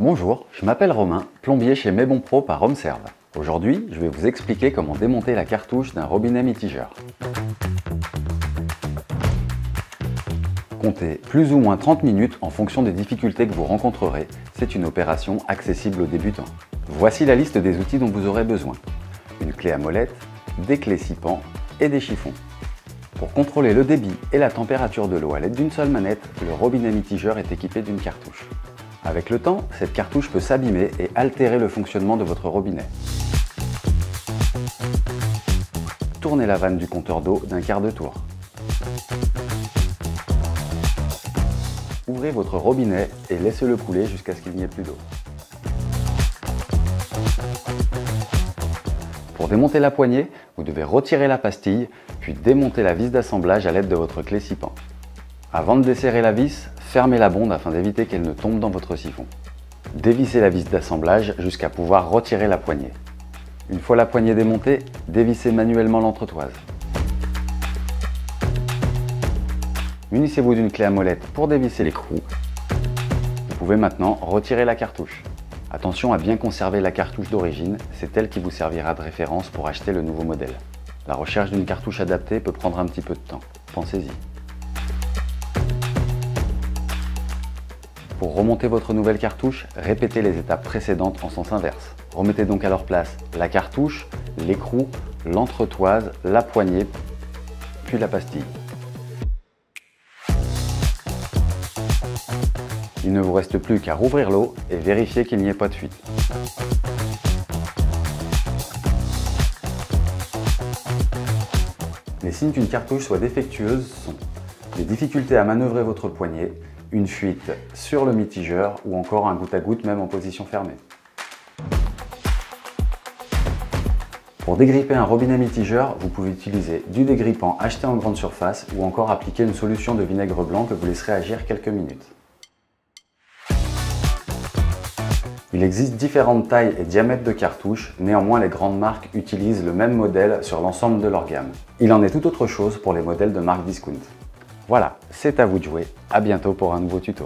Bonjour, je m'appelle Romain, plombier chez Mebonpro par HomeServe. Aujourd'hui, je vais vous expliquer comment démonter la cartouche d'un robinet mitigeur. Comptez plus ou moins 30 minutes en fonction des difficultés que vous rencontrerez. C'est une opération accessible aux débutants. Voici la liste des outils dont vous aurez besoin. Une clé à molette, des clés 6 pans et des chiffons. Pour contrôler le débit et la température de l'eau à l'aide d'une seule manette, le robinet mitigeur est équipé d'une cartouche. Avec le temps, cette cartouche peut s'abîmer et altérer le fonctionnement de votre robinet. Tournez la vanne du compteur d'eau d'un quart de tour. Ouvrez votre robinet et laissez-le couler jusqu'à ce qu'il n'y ait plus d'eau. Pour démonter la poignée, vous devez retirer la pastille, puis démonter la vis d'assemblage à l'aide de votre clé 6 pans. Avant de desserrer la vis, fermez la bonde afin d'éviter qu'elle ne tombe dans votre siphon. Dévissez la vis d'assemblage jusqu'à pouvoir retirer la poignée. Une fois la poignée démontée, dévissez manuellement l'entretoise. Munissez-vous d'une clé à molette pour dévisser l'écrou. Vous pouvez maintenant retirer la cartouche. Attention à bien conserver la cartouche d'origine, c'est elle qui vous servira de référence pour acheter le nouveau modèle. La recherche d'une cartouche adaptée peut prendre un petit peu de temps, pensez-y. Pour remonter votre nouvelle cartouche, répétez les étapes précédentes en sens inverse. Remettez donc à leur place la cartouche, l'écrou, l'entretoise, la poignée, puis la pastille. Il ne vous reste plus qu'à rouvrir l'eau et vérifier qu'il n'y ait pas de fuite. Les signes qu'une cartouche soit défectueuse sont des difficultés à manœuvrer votre poignée, une fuite sur le mitigeur ou encore un goutte à goutte même en position fermée. Pour dégripper un robinet mitigeur, vous pouvez utiliser du dégrippant acheté en grande surface ou encore appliquer une solution de vinaigre blanc que vous laisserez agir quelques minutes. Il existe différentes tailles et diamètres de cartouches, néanmoins les grandes marques utilisent le même modèle sur l'ensemble de leur gamme. Il en est tout autre chose pour les modèles de marque discount. Voilà, c'est à vous de jouer. À bientôt pour un nouveau tuto.